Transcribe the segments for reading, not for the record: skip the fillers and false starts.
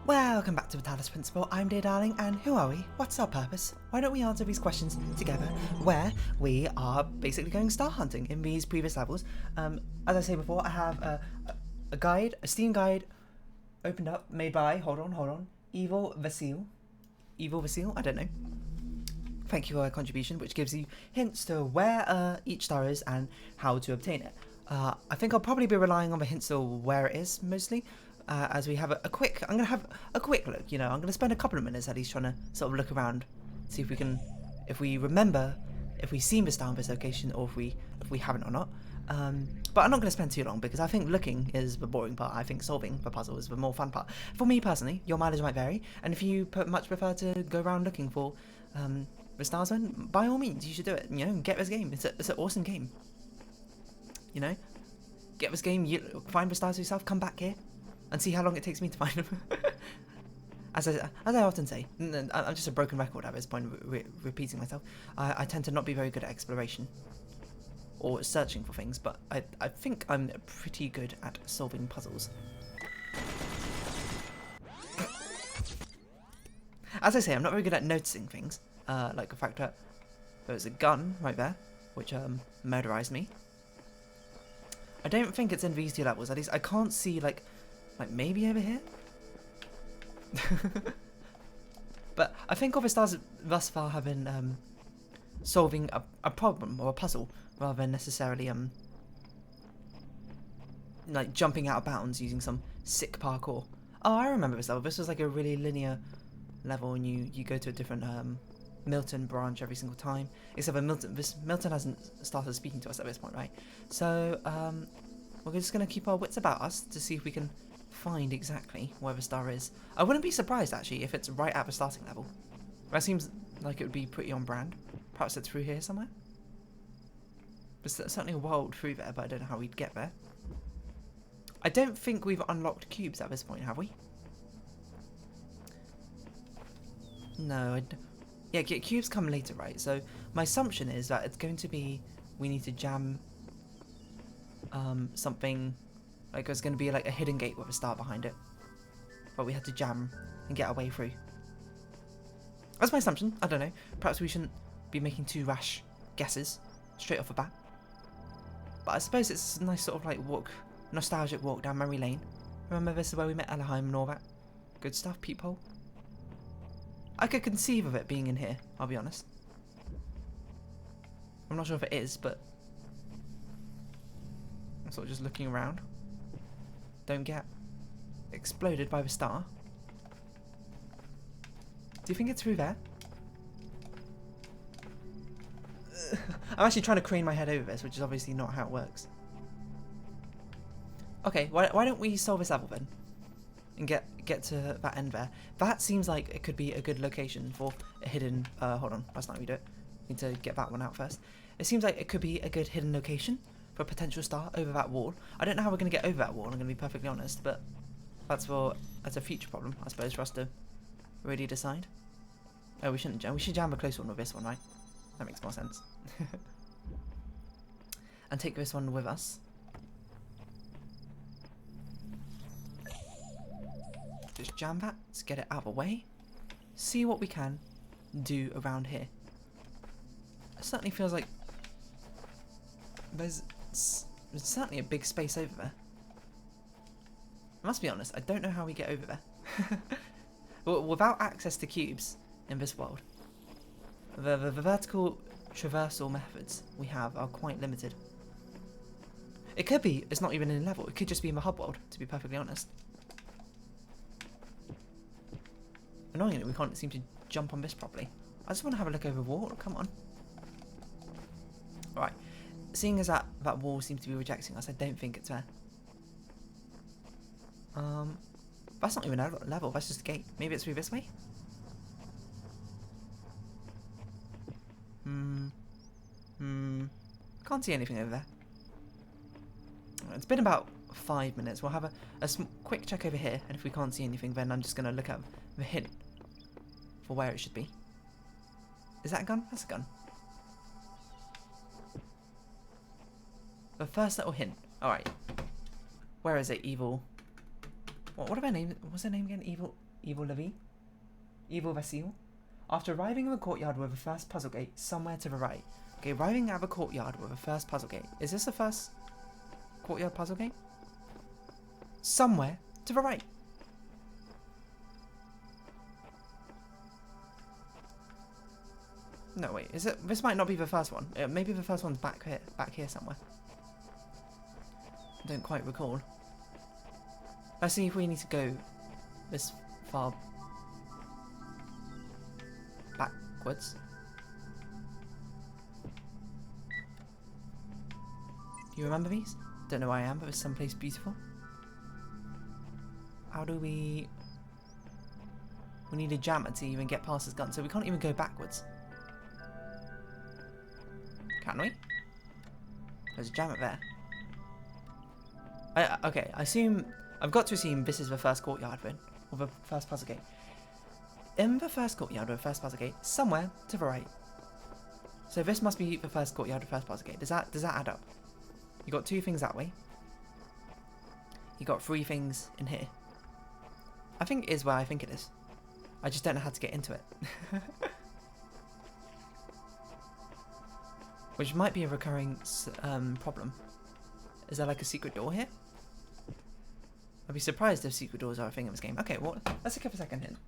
Welcome back to the Talos Principle. I'm dear darling, and who are we? What's our purpose? Why don't we answer these questions together? Where we are basically going star hunting in these previous levels. As I say before, I have a guide, a Steam guide, opened up, made by hold on, Evil Vasil. I don't know. Thank you for your contribution, which gives you hints to where each star is and how to obtain it. I think I'll probably be relying on the hints of where it is mostly. As we have I'm going to have a quick look, you know, I'm going to spend a couple of minutes at least trying to sort of look around, see if we remember, if we've seen this star in this location, or if we haven't or not. But I'm not going to spend too long, because I think looking is the boring part. I think solving the puzzle is the more fun part. For me personally, your mileage might vary, and if you much prefer to go around looking for the stars, then by all means, you should do it. You know, get this game. It's an awesome game. You know, get this game, you find the stars yourself, come back here, and see how long it takes me to find them. as I often say, I'm just a broken record at this point, repeating myself. I tend to not be very good at exploration or searching for things, but I think I'm pretty good at solving puzzles. As I say, I'm not very good at noticing things, like the fact that there's a gun right there, which murderized me. I don't think it's in these two levels. At least I can't see like maybe over here. But I think all the stars thus far have been solving a problem or a puzzle, rather than necessarily like jumping out of bounds using some sick parkour. Oh, I remember this level. This was like a really linear level, and you go to a different Milton branch every single time. Except for Milton hasn't started speaking to us at this point, right? So we're just gonna keep our wits about us to see if we can find exactly where the star is. I wouldn't be surprised actually if it's right at the starting level. That seems like it would be pretty on brand. Perhaps it's through here somewhere. There's certainly a world through there, but I don't know how we'd get there. I don't think we've unlocked cubes at this point, have we? No, yeah, cubes come later, right? So my assumption is that it's going to be we need to jam something. Like there's going to be like a hidden gate with a star behind it, but we had to jam and get our way through. That's my assumption. I don't know. Perhaps we shouldn't be making too rash guesses straight off the bat. But I suppose it's a nice sort of like nostalgic walk down memory lane. Remember, this is where we met Anaheim and all that good stuff. Peephole. I could conceive of it being in here. I'll be honest. I'm not sure if it is, but I'm sort of just looking around. Don't get exploded by the star. Do you think it's through there? I'm actually trying to crane my head over this, which is obviously not how it works. Okay, why don't we solve this level then? And get to that end there. That seems like it could be a good location for a hidden... hold on, that's not how we do it. Need to get that one out first. It seems like it could be a good hidden location for a potential star over that wall. I don't know how we're going to get over that wall, I'm going to be perfectly honest, but that's a future problem, I suppose, for us to really decide. Oh, we shouldn't jam. We should jam a close one with this one, right? That makes more sense. And take this one with us. Just jam that. Let's get it out of the way. See what we can do around here. It certainly feels like there's certainly a big space over there. I must be honest, I don't know how we get over there. Without access to cubes in this world, the vertical traversal methods we have are quite limited. It could be it's not even in level, it could just be in the hub world, to be perfectly honest. Annoyingly, we can't seem to jump on this properly. I just want to have a look over the wall, come on. Right. Seeing as that wall seems to be rejecting us, I don't think it's there. That's not even a level, that's just a gate. Maybe it's through this way? Can't see anything over there. It's been about 5 minutes. We'll have a quick check over here, and if we can't see anything, then I'm just going to look at the hint for where it should be. Is that a gun? That's a gun. The first little hint. Alright. Where is it, evil? What have I named? What's her name again? Evil Levine? Evil Vasile? After arriving at a courtyard with a first puzzle gate somewhere to the right. Okay, arriving at a courtyard with a first puzzle gate. Is this the first courtyard puzzle gate? Somewhere to the right. No, wait, is it? This might not be the first one. Maybe the first one's back here somewhere. I don't quite recall. Let's see if we need to go this far backwards. Do you remember these? Don't know where I am, but it's someplace beautiful. How do we... We need a jammer to even get past this gun, so we can't even go backwards. Can we? There's a jammer there. Okay, I've got to assume this is the first courtyard then, or the first puzzle gate. In the first courtyard or the first puzzle gate, somewhere to the right. So this must be the first courtyard or the first puzzle gate. Does that add up? You got 2 things that way. You got 3 things in here. I think it is where I think it is. I just don't know how to get into it. Which might be a recurring problem. Is there like a secret door here? I'd be surprised if secret doors are a thing in this game. Okay, well, let's take a second hint.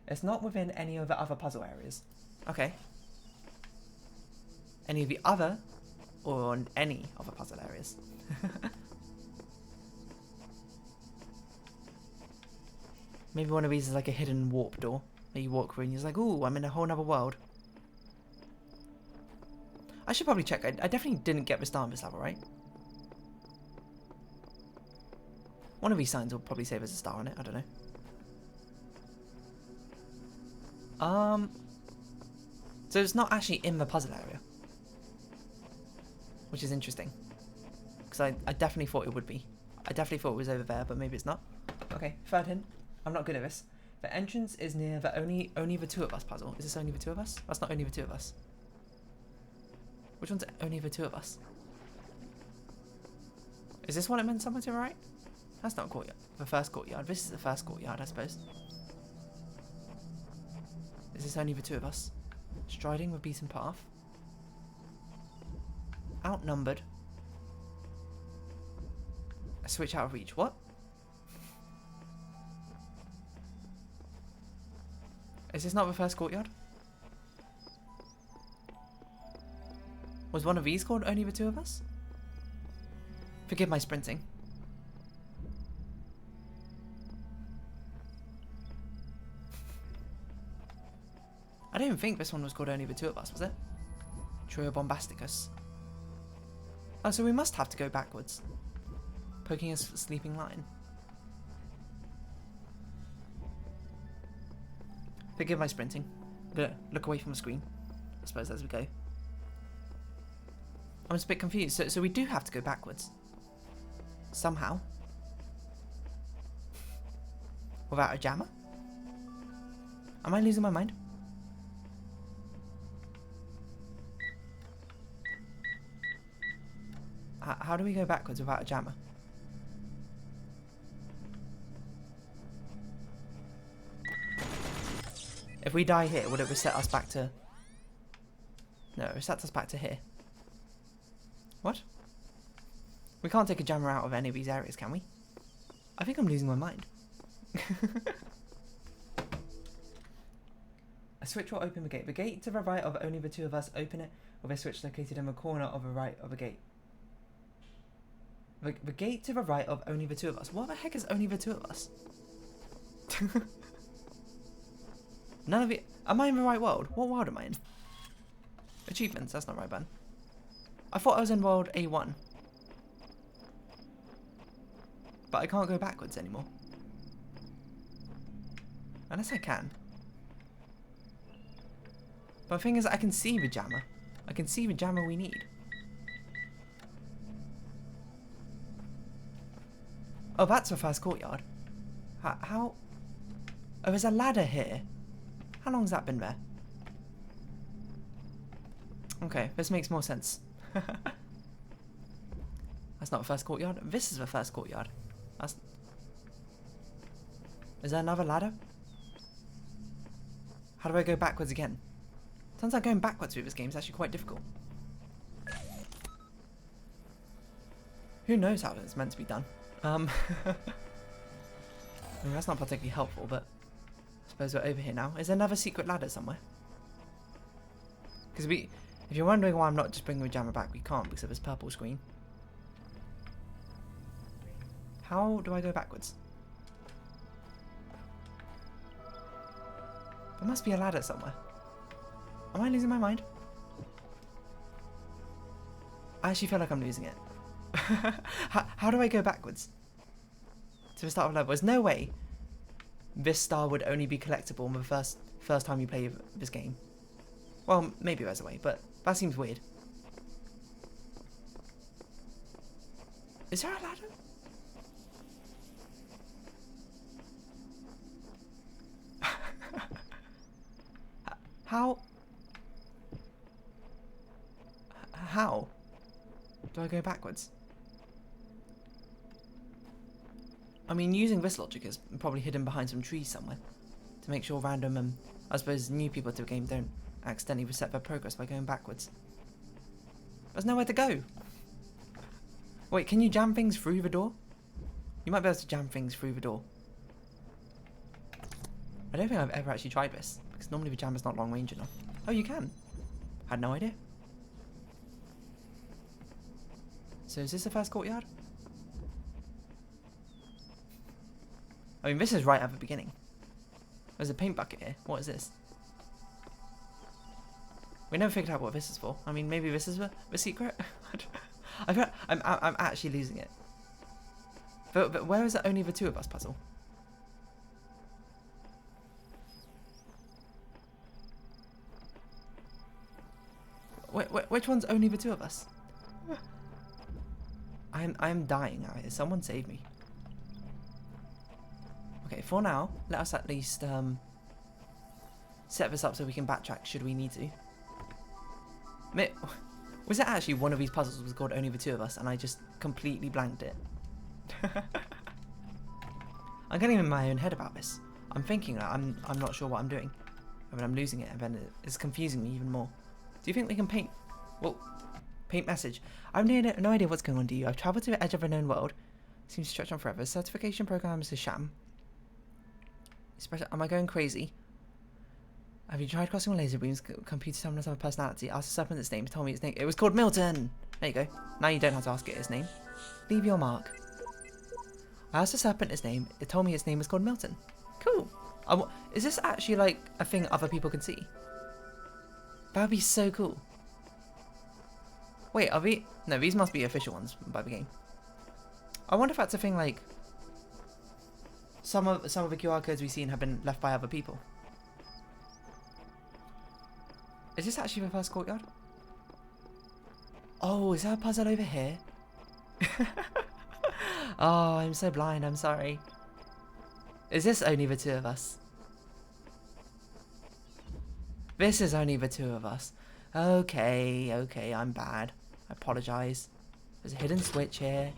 It's not within any of the other puzzle areas. Okay. Any of the other, or any of the puzzle areas. Maybe one of these is like a hidden warp door that you walk through and you're like, ooh, I'm in a whole other world. I should probably check. I definitely didn't get the star on this level, right? One of these signs will probably say there's a star on it. I don't know. So it's not actually in the puzzle area, which is interesting. Because I definitely thought it would be. I definitely thought it was over there, but maybe it's not. Okay, third hint. I'm not good at this. The entrance is near the only the 2 of us puzzle. Is this only the 2 of us? That's not only the 2 of us. Which one's only the 2 of us? Is this one it meant somewhere to the right? That's not a courtyard. The first courtyard. This is the first courtyard, I suppose. Is this only the 2 of us? Striding the beaten path. Outnumbered. A switch out of reach. What? Is this not the first courtyard? Was one of these called Only the 2 of Us? Forgive my sprinting. I didn't think this one was called Only the 2 of Us, was it? Trio Bombasticus. Oh, so we must have to go backwards. Poking a sleeping lion. Forgive my sprinting. I'm gonna look away from the screen, I suppose, as we go. I'm just a bit confused. So we do have to go backwards. Somehow. Without a jammer? Am I losing my mind? How do we go backwards without a jammer? If we die here, would it reset us back to... No, it resets us back to here. What? We can't take a jammer out of any of these areas, can we? I think I'm losing my mind. A switch will open the gate. The gate to the right of Only the 2 of Us. Open it with a switch located in the corner of the right of the gate. The gate to the right of Only the 2 of Us. What the heck is Only the 2 of Us? None of it. Am I in the right world? What world am I in? Achievements. That's not right, Ben. I thought I was in world A1. But I can't go backwards anymore. Unless I can. But the thing is, I can see the jammer. I can see the jammer we need. Oh, that's the first courtyard. How? Oh, there's a ladder here. How long's that been there? Okay, this makes more sense. That's not the first courtyard. This is the first courtyard. Is there another ladder? How do I go backwards again? Turns out going backwards through this game is actually quite difficult. Who knows how it's meant to be done? I mean, that's not particularly helpful, but I suppose we're over here now. Is there another secret ladder somewhere? Because if you're wondering why I'm not just bringing the jammer back, we can't because of this purple screen. How do I go backwards? There must be a ladder somewhere. Am I losing my mind? I actually feel like I'm losing it. How do I go backwards? To the start of the level. There's no way this star would only be collectible on the first time you play this game. Well, maybe there's a way, but that seems weird. Is there a ladder? How do I go backwards? I mean, using this logic is probably hidden behind some trees somewhere to make sure random, I suppose, new people to the game don't accidentally reset their progress by going backwards. There's nowhere to go. Wait, can you jam things through the door? You might be able to jam things through the door. I don't think I've ever actually tried this, because normally the jammer's not long range enough. Oh, you can. Had no idea. So is this the first courtyard? I mean, this is right at the beginning. There's a paint bucket here. What is this? We never figured out what this is for. I mean, maybe this is the secret? I'm actually losing it. But where is it only the two of us puzzle? Which one's only the two of us? I'm dying out here. Someone save me. Okay, for now, let us at least set this up so we can backtrack should we need to. Was it actually one of these puzzles was called Only the Two of Us and I just completely blanked it? I'm getting in my own head about this. I'm thinking that I'm not sure what I'm doing. I mean, I'm losing it and then it's confusing me even more. Do you think we can paint? Well, paint message. I have no idea what's going on to you. I've travelled to the edge of a known world. Seems to stretch on forever. Certification program is a sham. Am I going crazy? Have you tried crossing laser beams? Computer terminals have a personality. Ask the serpent its name. Told me its name. It was called Milton. There you go. Now you don't have to ask it its name. Leave your mark. I asked the serpent its name. It told me its name was called Milton. Cool. Is this actually like a thing other people can see? That would be so cool. Wait, are we? No, these must be official ones by the game. I wonder if that's a thing like some of the QR codes we've seen have been left by other people. Is this actually the first courtyard? Oh, is there a puzzle over here? Oh, I'm so blind, I'm sorry. Is this only the two of us? This is only the two of us. Okay, I'm bad. I apologise. There's a hidden switch here.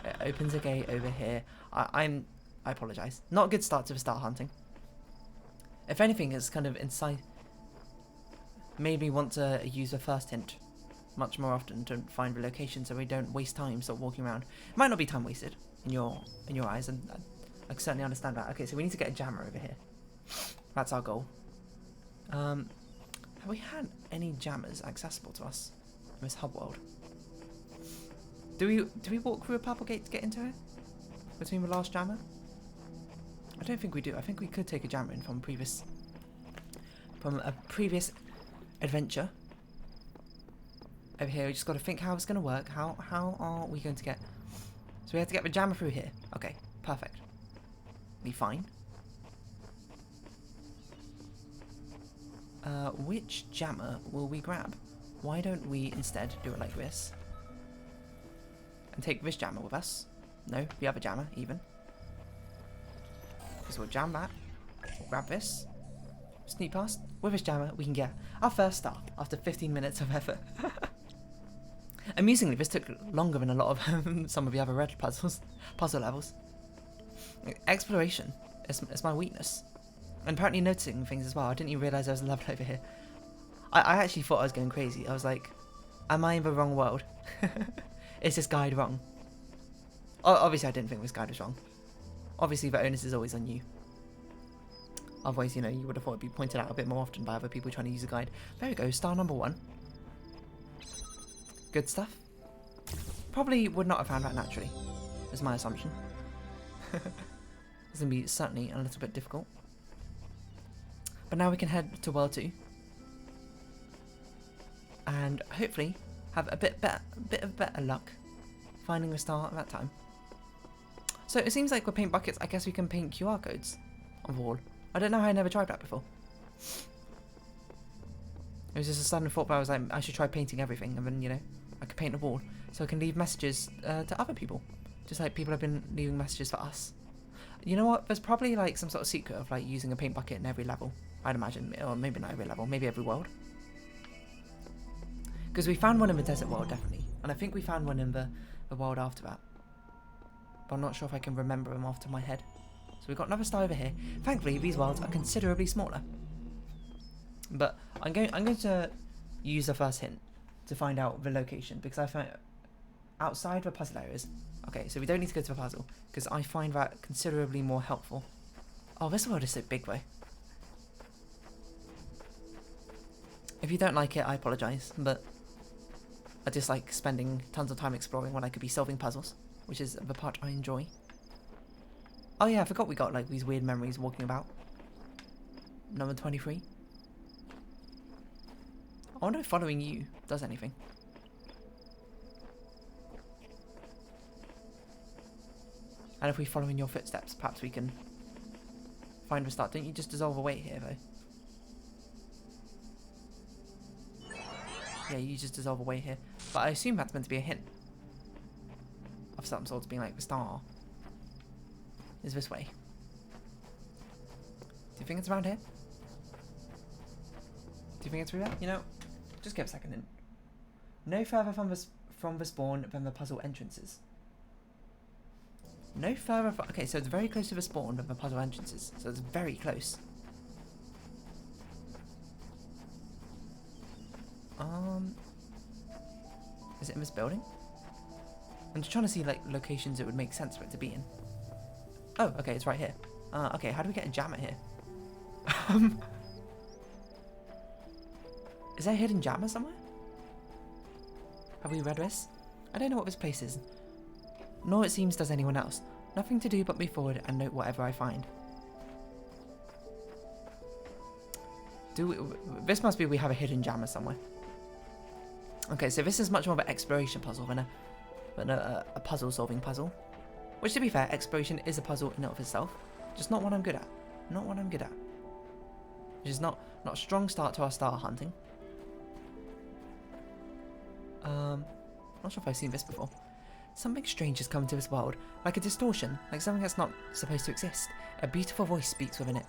It opens a gate over here. I apologise. Not a good start to the star hunting. If anything, it's kind of made me want to use the first hint much more often to find the location so we don't waste time sort of walking around. It might not be time wasted in your eyes, and I can certainly understand that. Okay, so we need to get a jammer over here. That's our goal. Have we had any jammers accessible to us in this hub world? Do we walk through a purple gate to get into it? Between the last jammer? I don't think we do. I think we could take a jammer in from a previous adventure. Over here, we just got to think how it's going to work. How are we going to get? So we have to get the jammer through here. Okay, perfect. Be fine. Which jammer will we grab? Why don't we instead do it like this? And take this jammer with us. No, the other jammer, even. So we'll jam that. We'll grab this. Sneak past. With this jammer, we can get our first star after 15 minutes of effort. Amusingly, this took longer than a lot of some of the other red puzzle levels. Exploration is my weakness. And apparently noticing things as well. I didn't even realise there was a level over here. I actually thought I was going crazy. I was like, am I in the wrong world? Is this guide wrong? Obviously I didn't think this guide was wrong. Obviously the onus is always on you. Otherwise, you know, you would have thought it'd be pointed out a bit more often by other people trying to use a guide. There we go, star number 1. Good stuff. Probably would not have found that naturally, is my assumption. It's going to be certainly a little bit difficult. But now we can head to World 2. And hopefully have a bit of better luck finding a star at that time. So it seems like with paint buckets, I guess we can paint QR codes on the wall. I don't know how I never tried that before. It was just a sudden thought, but I was like, I should try painting everything, and then, you know, I could paint a wall, so I can leave messages to other people, just like people have been leaving messages for us. You know what? There's probably like some sort of secret of like using a paint bucket in every level. I'd imagine, or maybe not every level, maybe every world. Because we found one in the desert world, definitely, and I think we found one in the world after that. But I'm not sure if I can remember them off the top of my head. So we've got another star over here. Thankfully, these worlds are considerably smaller. But I'm going to use the first hint to find out the location, because I found outside the puzzle areas. Okay, so we don't need to go to the puzzle, because I find that considerably more helpful. Oh, this world is so big though. If you don't like it, I apologise, but I just like spending tons of time exploring when I could be solving puzzles, which is the part I enjoy. Oh yeah, I forgot we got like these weird memories walking about. Number 23. I wonder if following you does anything. And if we follow in your footsteps, perhaps we can find a start. Don't you just dissolve away here though? Yeah, you just dissolve away here. But I assume that's meant to be a hint of some sort, being like the star is this way. Do you think it's around here? Do you think it's through there? You know, just give a second in. No further from the spawn than the puzzle entrances. No further from... Okay, so it's very close to the spawn than the puzzle entrances. So it's very close. Is it in this building? I'm just trying to see like locations it would make sense for it to be in. Oh, okay, it's right here. Okay, how do we get a jammer here? Is there a hidden jammer somewhere? Have we read this? I don't know what this place is. Nor it seems does anyone else. Nothing to do but move forward and note whatever I find. This must be we have a hidden jammer somewhere. Okay, so this is much more of an exploration puzzle than a puzzle solving puzzle. Which, to be fair, exploration is a puzzle in and of itself. Just not what I'm good at. Not what I'm good at. Which is not a strong start to our star hunting. Not sure if I've seen this before. Something strange has come into this world, like a distortion, like something that's not supposed to exist. A beautiful voice speaks within it.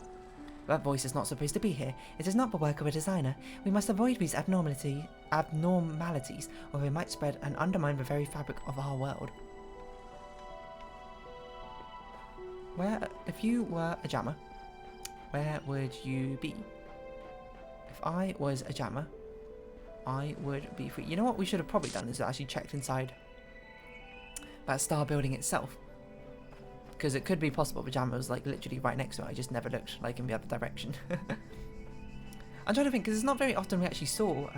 That voice is not supposed to be here. It is not the work of a designer. We must avoid these abnormalities, or they might spread and undermine the very fabric of our world. If you were a jammer, where would you be? If I was a jammer, I would be free. You know what we should have probably done is actually checked inside that star building itself. Because it could be possible the jammer was like literally right next to it. I just never looked like in the other direction. I'm trying to think, because it's not very often we actually saw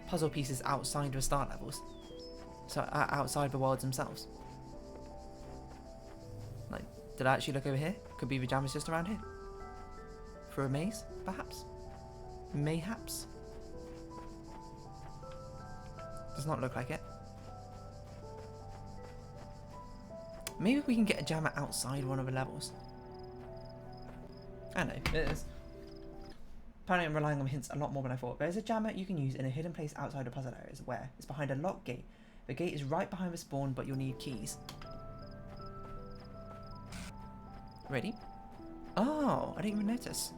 puzzle pieces outside the star levels. So outside the worlds themselves. Like, did I actually look over here? Could be the jammer's just around here. For a maze, perhaps? Mayhaps? Does not look like it. Maybe we can get a jammer outside one of the levels. I don't know, it is. Apparently I'm relying on hints a lot more than I thought. There's a jammer you can use in a hidden place outside the puzzle areas. Where? It's behind a locked gate. The gate is right behind the spawn, but you'll need keys. Ready? Oh, I didn't even notice.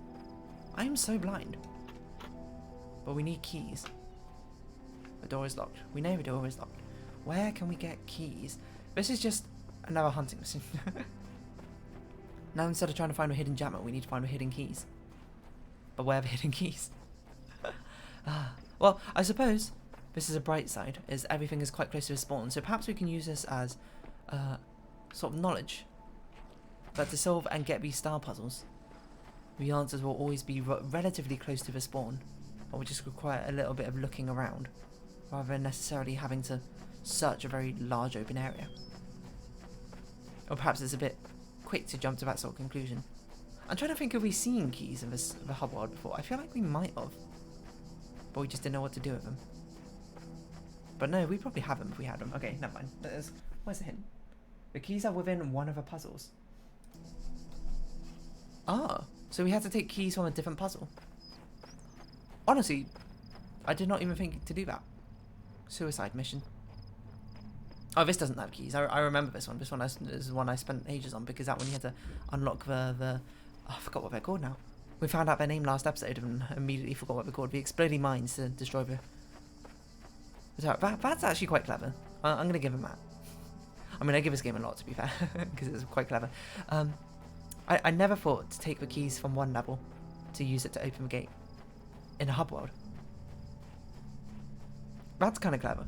I am so blind. But we need keys. The door is locked. We know the door is locked. Where can we get keys? This is just another hunting mission. Now instead of trying to find a hidden jammer, we need to find hidden keys. But where are the hidden keys? Well, I suppose this is a bright side, is everything is quite close to the spawn, so perhaps we can use this as sort of knowledge. But to solve and get these star puzzles, the answers will always be relatively close to the spawn, or we just require a little bit of looking around, rather than necessarily having to search a very large open area. Or perhaps it's a bit quick to jump to that sort of conclusion. I'm trying to think if we've seen keys in the hub world before. I feel like we might have, but we just didn't know what to do with them. But no, we probably have them if we had them. Okay, never mind. Where's the hint? The keys are within one of the puzzles. Ah, so we had to take keys from a different puzzle. Honestly, I did not even think to do that. Suicide mission. Oh, this doesn't have keys. I remember this one. This one is one I spent ages on, because that one you had to unlock the oh, I forgot what they're called now. We found out their name last episode and immediately forgot what they're called. The exploding mines to destroy the... That's actually quite clever. I'm going to give him that. I mean, I give this game a lot, to be fair, because it's quite clever. I never thought to take the keys from one level to use it to open the gate in a hub world. That's kind of clever.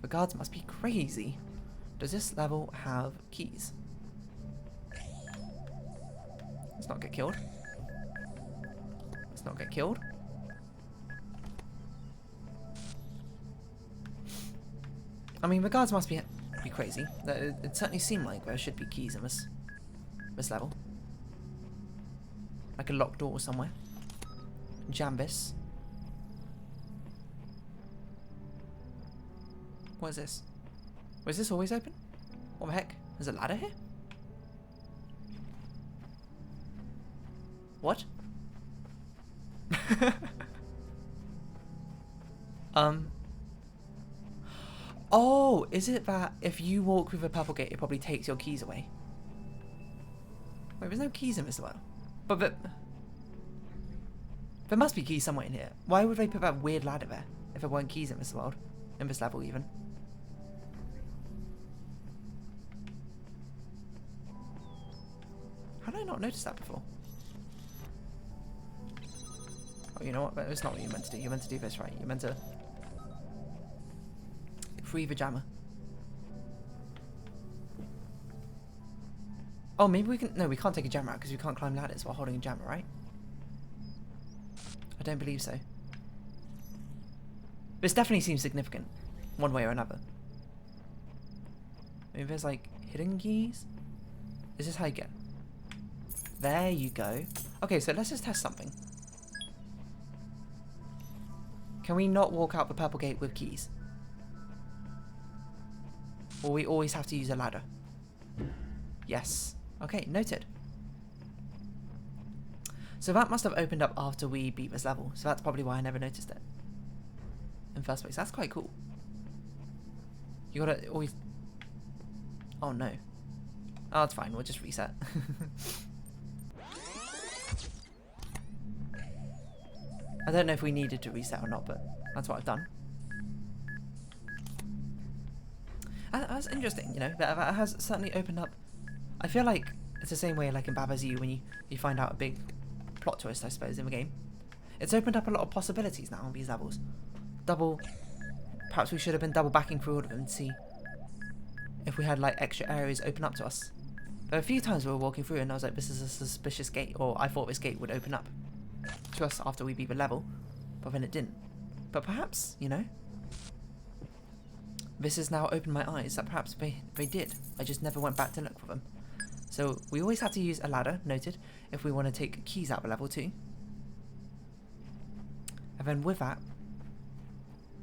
The guards must be crazy. Does this level have keys? Let's not get killed. Let's not get killed. I mean, the guards must be crazy. It certainly seemed like there should be keys in this level. Like a locked door somewhere. Jambis. What is this? Was this always open? What the heck? There's a ladder here? What? Oh, is it that if you walk through the purple gate, it probably takes your keys away? Wait, there's no keys in this level. But there must be keys somewhere in here. Why would they put that weird ladder there if there weren't keys in this world? In this level, even. How did I not notice that before? Oh, you know what? It's not what you meant to do. You meant to do this, right? You meant to free the jammer. Oh, maybe we can... No, we can't take a jammer out because we can't climb ladders while holding a jammer, right? I don't believe so. This definitely seems significant, one way or another. Maybe there's like hidden keys? Is this how you get? There you go. Okay, so let's just test something. Can we not walk out the purple gate with keys? Or we always have to use a ladder? Yes. Okay, noted. So that must have opened up after we beat this level. So that's probably why I never noticed it in first place. That's quite cool. You gotta always... Oh no. Oh, it's fine. We'll just reset. I don't know if we needed to reset or not, but that's what I've done. That's interesting, you know. That has certainly opened up. I feel like it's the same way like in Baba's You when you find out a big plot twist, I suppose, in the game. It's opened up a lot of possibilities now on these levels. Perhaps we should have been double backing through all of them to see if we had like extra areas open up to us. There were a few times we were walking through and I was like, this is a suspicious gate, or I thought this gate would open up to us after we beat the level, but then it didn't. But perhaps, you know, this has now opened my eyes that perhaps they did. I just never went back to look for them. So we always have to use a ladder, noted, if we want to take keys out of level 2. And then with that,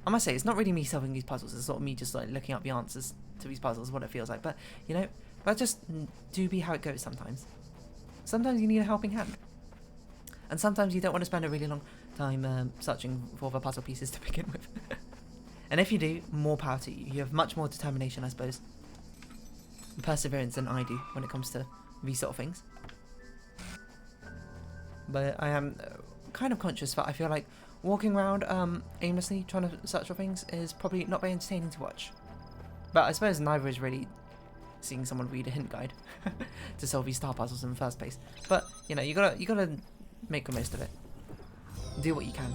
I must say, it's not really me solving these puzzles, it's sort of me just like looking up the answers to these puzzles, what it feels like. But, you know, that just do be how it goes sometimes. Sometimes you need a helping hand. And sometimes you don't want to spend a really long time searching for the puzzle pieces to begin with. And if you do, more power to you. You have much more determination, I suppose, and perseverance than I do when it comes to these sort of things. But I am kind of conscious that I feel like walking around aimlessly trying to search for things is probably not very entertaining to watch. But I suppose neither is really seeing someone read a hint guide to solve these star puzzles in the first place. But you know, you gotta make the most of it. Do what you can.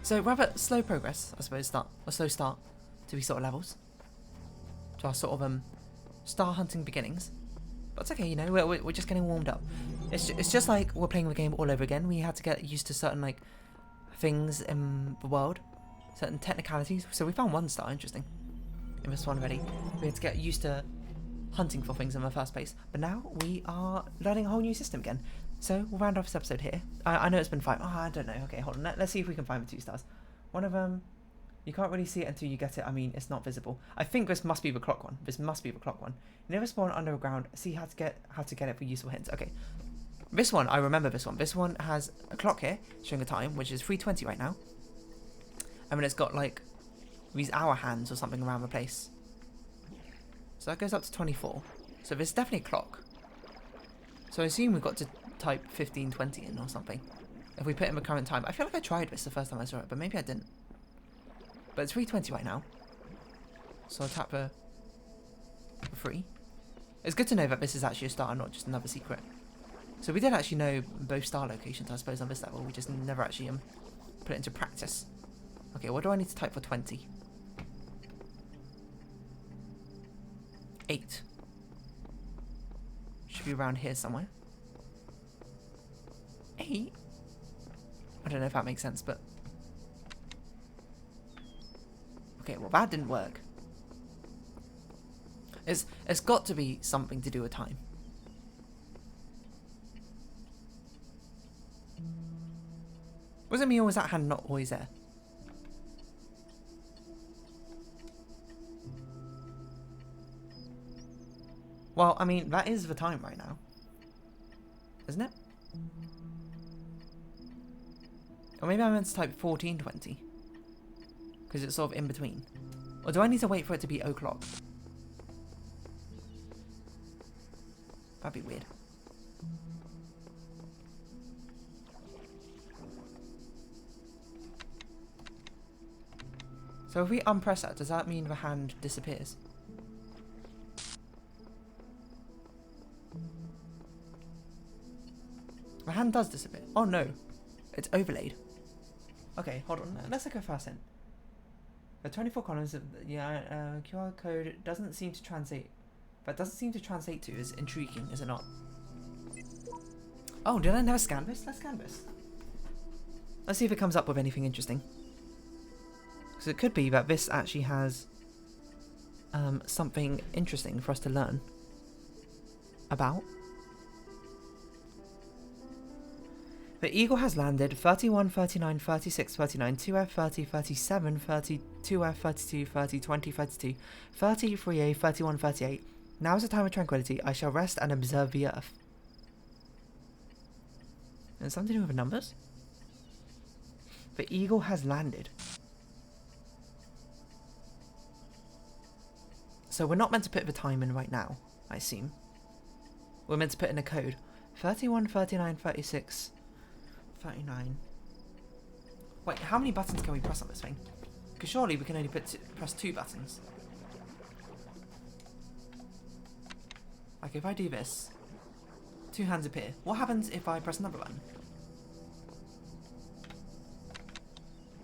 So rather slow progress, I suppose. Slow start to these sort of levels. To our sort of star hunting beginnings. But it's okay, you know, we're just getting warmed up. It's just like we're playing the game all over again. We had to get used to certain like things in the world, certain technicalities. So we found one star, interesting, in this one already. We had to get used to hunting for things in the first place. But now we are learning a whole new system again. So we'll round off this episode here. I know it's been 5. Oh, I don't know. Okay, hold on. Let's see if we can find the 2 stars. One of them, you can't really see it until you get it. I mean, it's not visible. I think this must be the clock one. This must be the clock one. You never spawn underground. See how to get it for useful hints. Okay. This one, I remember this one. This one has a clock here showing a time, which is 3:20 right now. And then it's got like these hour hands or something around the place. So that goes up to 24. So there's definitely a clock. So I assume we've got to type 1520 in or something. If we put in the current time. I feel like I tried this the first time I saw it, but maybe I didn't. But it's 3:20 right now. So I'll tap for 3. It's good to know that this is actually a star, not just another secret. So we did actually know both star locations, I suppose, on this level. We just never actually put it into practice. Okay, what do I need to type for 20? 8. Should be around here somewhere. 8? I don't know if that makes sense, but... Okay, well that didn't work. It's got to be something to do with time. Was it me or was that hand not always there? Well, I mean, that is the time right now. Isn't it? Or maybe I meant to type 1420. Because it's sort of in between. Or do I need to wait for it to be o'clock? That'd be weird. So if we unpress that, does that mean the hand disappears? The hand does disappear. Oh no, it's overlaid. Okay, hold on. Let's go fast in. The 24 columns of QR code doesn't seem to translate. That doesn't seem to translate to is intriguing, is it not? Oh, did I never scan this? Let's scan this. Let's see if it comes up with anything interesting. Because it could be that this actually has something interesting for us to learn about. The Eagle has landed 31, 39, 36, 39, 2F, 30, 37, 30, 2F, 32, 30, 20, 32, 30, 3A, 31, 38. Now is the time of tranquility. I shall rest and observe the earth. And something to do with the numbers? The Eagle has landed. So we're not meant to put the time in right now, I assume. We're meant to put in a code. 31, 39, 36, 39. Wait, how many buttons can we press on this thing? Because surely we can only press 2 buttons. Like if I do this, 2 hands appear. What happens if I press another button?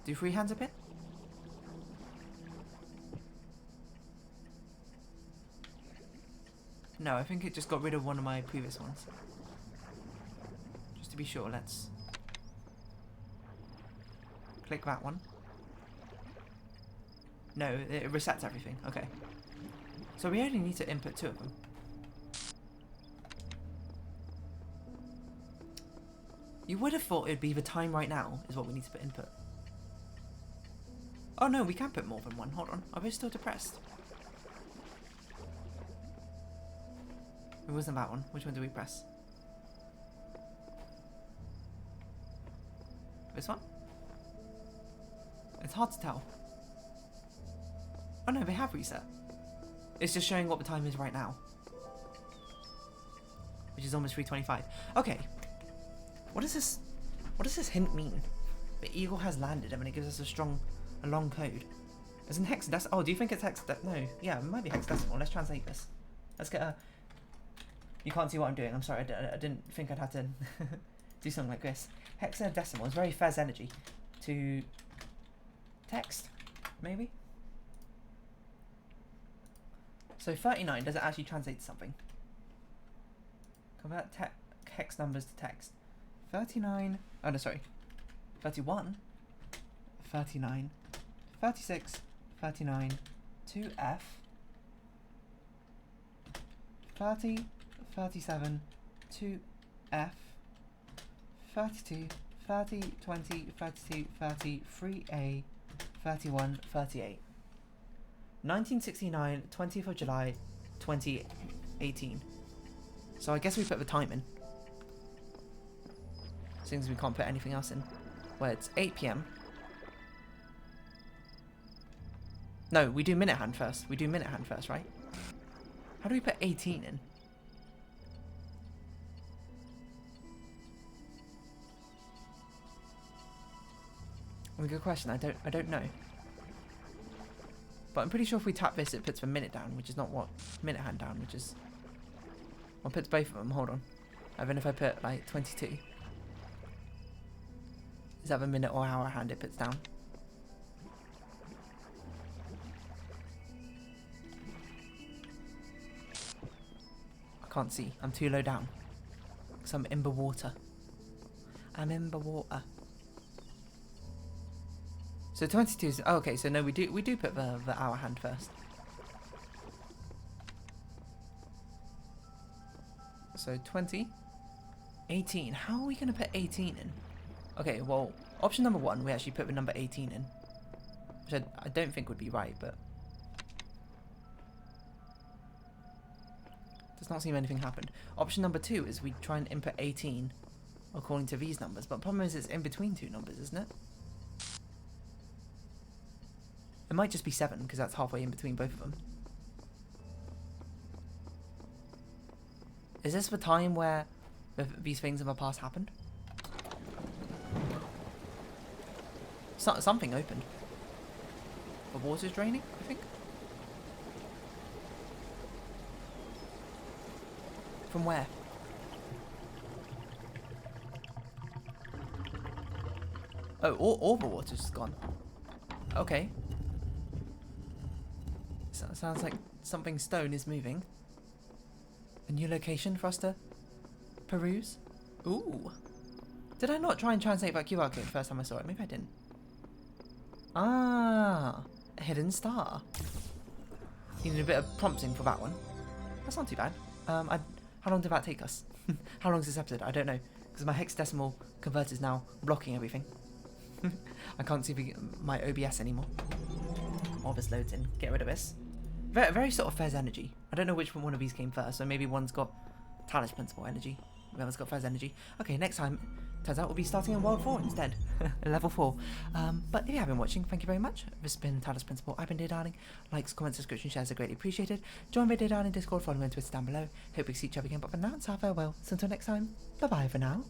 Do 3 hands appear? No, I think it just got rid of one of my previous ones. Just to be sure, let's click that one. No, it resets everything. Okay. So we only need to input 2 of them. You would have thought it'd be the time right now is what we need to put input. Oh no, we can put more than 1. Hold on. Are we still depressed? It wasn't that one. Which one do we press? This one? It's hard to tell. Oh no, they have reset. It's just showing what the time is right now. Which is almost 3:25. Okay. What does this hint mean? The Eagle has landed. I mean, it gives us a long code. Isn't hexadecimal? Oh, do you think it's hexadecimal? No, yeah, it might be hexadecimal. Let's translate this. Let's get a... You can't see what I'm doing. I'm sorry, I didn't think I'd have to do something like this. Hexadecimal is very fast energy to text, maybe? So 39, does it actually translate to something? Convert hex numbers to text. 39, oh no, sorry. 31, 39, 36, 39, 2F, 30, 37, 2F, 32, 30, 20, 32, 30, 3A, 31, 38. 1969, 20th of July, 2018. So I guess we put the time in. Since we can't put anything else in. Well, it's 8 PM. No, we do minute hand first. We do minute hand first, right? How do we put 18 in? Well, good question. I don't know. But I'm pretty sure if we tap this, it puts the minute down, which is not what minute hand down, which is. Well, it puts both of them. Hold on. And then if I put like 22, is that the minute or hour hand it puts down? I can't see. I'm too low down. Because I'm in the water. I'm in the water. So 22 is... Oh, okay, so no, we do put the hour hand first. So 20. 18. How are we going to put 18 in? Okay, well, option number 1, we actually put the number 18 in. Which I don't think would be right, but... Does not seem anything happened. Option number 2 is we try and input 18 according to these numbers. But the problem is it's in between two numbers, isn't it? It might just be 7, because that's halfway in between both of them. Is this the time where these things in the past happened? Something opened. The water's draining, I think. From where? Oh, all the water's gone. Okay. Sounds like something stone is moving. A new location for us to peruse? Ooh. Did I not try and translate that QR code the first time I saw it? Maybe I didn't. Ah, a hidden star. Needed a bit of prompting for that one. That's not too bad. How long did that take us? How long is this episode? I don't know. Because my hexadecimal converter is now blocking everything. I can't see my OBS anymore. All this loads in. Get rid of this. Very, very sort of Fez energy. I don't know which one of these came first, so maybe one's got Talos principle energy. The other's got Fez energy. Okay, next time, turns out we'll be starting in World 4 instead. Level 4. But if you have been watching, thank you very much. This has been Talos Principle. I've been Dear Darling. Likes, comments, subscription, shares are greatly appreciated. Join my Dear Darling Discord, follow me on Twitter down below. Hope we see each other again, but for now, it's our farewell. So until next time, bye-bye for now.